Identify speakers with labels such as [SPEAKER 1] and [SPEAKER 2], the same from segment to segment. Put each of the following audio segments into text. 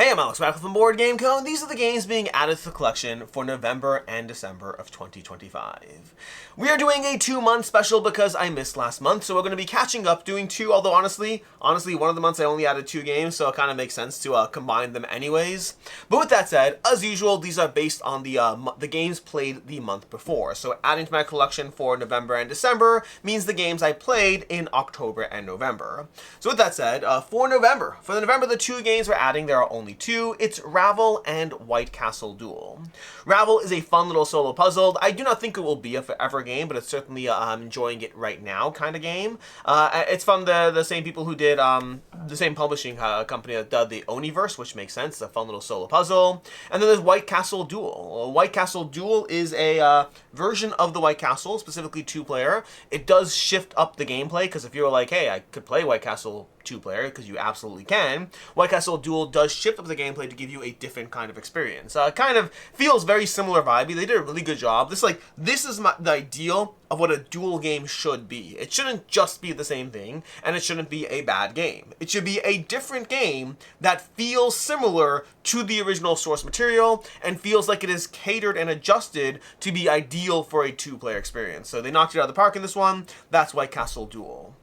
[SPEAKER 1] Hey, I'm Alex Ravel from Board Game Co. and these are the games being added to the collection for November and December of 2025. We are doing a 2-month special because I missed last month, so we're going to be catching up, doing two, although honestly, one of the months I only added 2 games, so it kind of makes sense to combine them anyways. But with that said, as usual, these are based on the games played the month before, so adding to my collection for November and December means the games I played in October and November. So with that said, for November, the 2 games we're adding, there are only 2. It's Ravel and White Castle Duel. Ravel is a fun little solo puzzle. I do not think it will be a forever game, but it's certainly I'm enjoying it right now kind of game. It's from the same people who did the same publishing company that did the Oniverse, which makes sense. It's a fun little solo puzzle. And then there's White Castle Duel. White Castle Duel is a version of the White Castle, specifically 2-player. It does shift up the gameplay, because if you're like, hey, I could play White Castle 2-player, because you absolutely can, White Castle Duel does shift up the gameplay to give you a different kind of experience. It kind of feels very similar vibey. They did a really good job. This is the ideal of what a duel game should be. It shouldn't just be the same thing, and it shouldn't be a bad game. It should be a different game that feels similar to the original source material and feels like it is catered and adjusted to be ideal for a 2-player experience. So they knocked it out of the park in this one. That's White Castle Duel.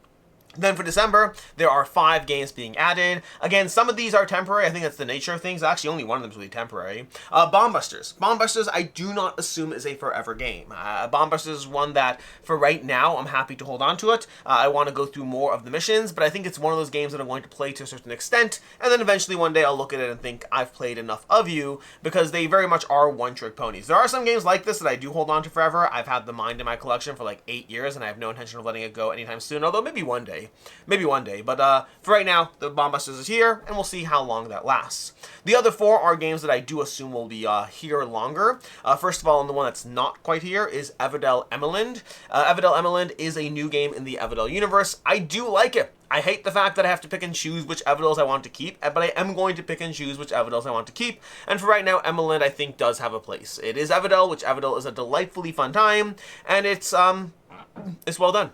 [SPEAKER 1] Then for December, there are 5 games being added. Again, some of these are temporary. I think that's the nature of things. Actually, only one of them is really temporary. Bombusters. Bombusters, I do not assume is a forever game. Bombusters is one that, for right now, I'm happy to hold on to it. I want to go through more of the missions, but I think it's one of those games that I'm going to play to a certain extent, and then eventually one day I'll look at it and think, I've played enough of you, because they very much are one-trick ponies. There are some games like this that I do hold on to forever. I've had the Mind in my collection for like 8 years, and I have no intention of letting it go anytime soon, although maybe one day. But for right now, the Bombusters is here, and we'll see how long that lasts. The other 4 are games that I do assume will be here longer. First of all, and the one that's not quite here is Everdell Emerland. Everdell Emerland is a new game in the Everdell universe. I do like it. I hate the fact that I have to pick and choose which Everdells I want to keep, but I am going to pick and choose which Everdells I want to keep, and for right now, Emerald, I think, does have a place. It is Everdell, which Everdell is a delightfully fun time, and it's well done.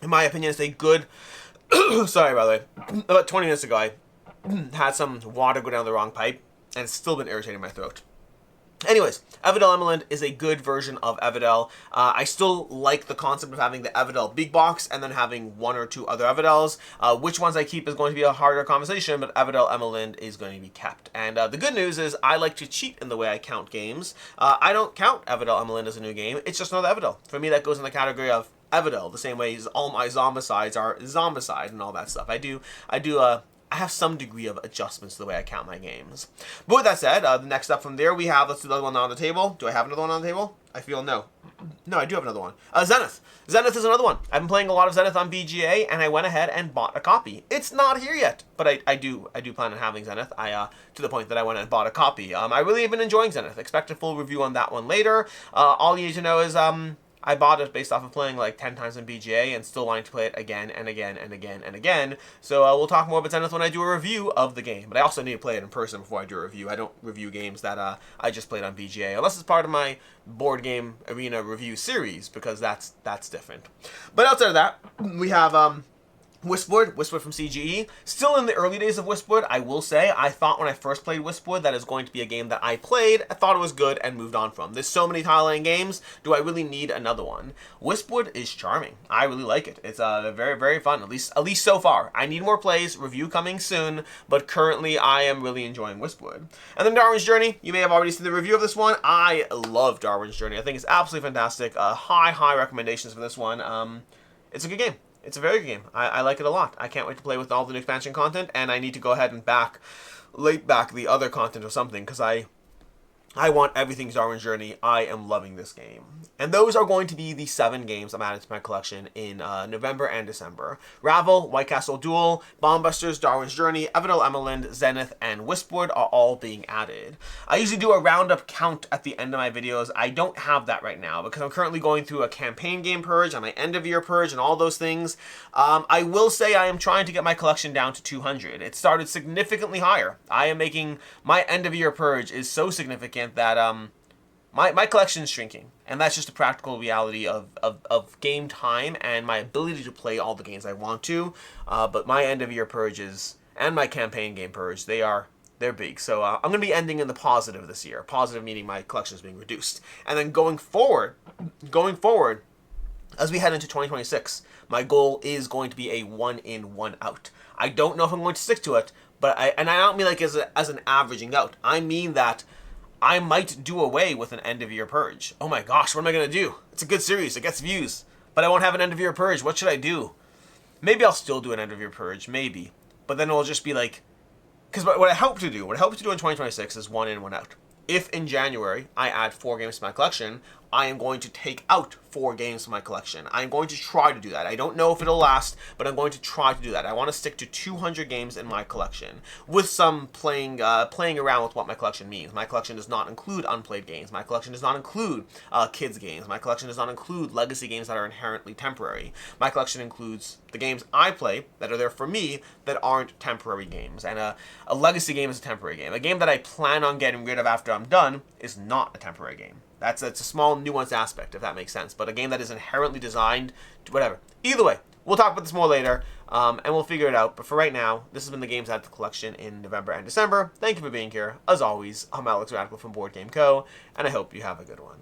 [SPEAKER 1] In my opinion, it's a good... Sorry, by the way. About 20 minutes ago, I had some water go down the wrong pipe, and it's still been irritating my throat. Anyways, Everdell Emerald is a good version of Everdell. I still like the concept of having the Everdell big box and then having 1 or 2 other Everdells. Which ones I keep is going to be a harder conversation, but Everdell Emerald is going to be kept. And the good news is I like to cheat in the way I count games. I don't count Everdell Emerald as a new game. It's just another Everdell. For me, that goes in the category of Everdell, the same way as all my Zombicides are Zombicide and all that stuff. I have some degree of adjustments to the way I count my games. But with that said, the next up from there we have, let's do the other one on the table. Do I have another one on the table? I feel no. No, I do have another one. Zenith. Zenith is another one. I've been playing a lot of Zenith on BGA, and I went ahead and bought a copy. It's not here yet, but I do plan on having Zenith. To the point that I went and bought a copy. I really have been enjoying Zenith. Expect a full review on that one later. All you need to know is I bought it based off of playing like 10 times in BGA and still wanting to play it again and again and again and again. So we'll talk more about Zenith when I do a review of the game. But I also need to play it in person before I do a review. I don't review games that I just played on BGA, unless it's part of my board game arena review series, because that's different. But outside of that, we have Wispwood from CGE. Still in the early days of Wispwood, I will say. I thought when I first played Wispwood that is going to be a game that I played, I thought it was good, and moved on from. There's so many tile-laying games, do I really need another one? Wispwood is charming. I really like it. It's very, very fun, at least so far. I need more plays, review coming soon, but currently I am really enjoying Wispwood. And then Darwin's Journey, you may have already seen the review of this one. I love Darwin's Journey. I think it's absolutely fantastic. High recommendations for this one. It's a good game. It's a very good game. I like it a lot. I can't wait to play with all the new expansion content, and I need to go ahead and late back the other content or something, because I want everything Darwin's Journey. I am loving this game. And those are going to be the 7 games I'm adding to my collection in November and December. Ravel, White Castle Duel, Bombusters, Darwin's Journey, Everdell Emerald, Zenith, and Wispwood are all being added. I usually do a roundup count at the end of my videos. I don't have that right now because I'm currently going through a campaign game purge and my end of year purge and all those things. I will say I am trying to get my collection down to 200. It started significantly higher. I am making my end of year purge is so significant that my collection is shrinking, and that's just a practical reality of game time and my ability to play all the games I want to. But my end of year purges and my campaign game purge, they are They're big. So I'm going to be ending in the positive this year. Positive meaning my collection is being reduced. And then going forward, as we head into 2026, my goal is going to be a 1 in, 1 out. I don't know if I'm going to stick to it, but I don't mean like as an averaging out. I mean that I might do away with an end of year purge. Oh my gosh, what am I going to do? It's a good series. It gets views, but I won't have an end of year purge. What should I do? Maybe I'll still do an end of year purge, maybe. But then it'll just be like, because what I hope to do in 2026 is 1 in, 1 out. If in January I add 4 games to my collection, I am going to take out 4 games from my collection. I'm going to try to do that. I don't know if it'll last, but I'm going to try to do that. I want to stick to 200 games in my collection, with some playing around with what my collection means. My collection does not include unplayed games. My collection does not include kids games. My collection does not include legacy games that are inherently temporary. My collection includes the games I play that are there for me that aren't temporary games. And a legacy game is a temporary game. A game that I plan on getting rid of after I'm done is not a temporary game. That's a small nuanced aspect, if that makes sense. But a game that is inherently designed to whatever. Either way, we'll talk about this more later, and we'll figure it out. But for right now, this has been the games out of the collection in November and December. Thank you for being here. As always, I'm Alex Radical from Board Game Co., and I hope you have a good one.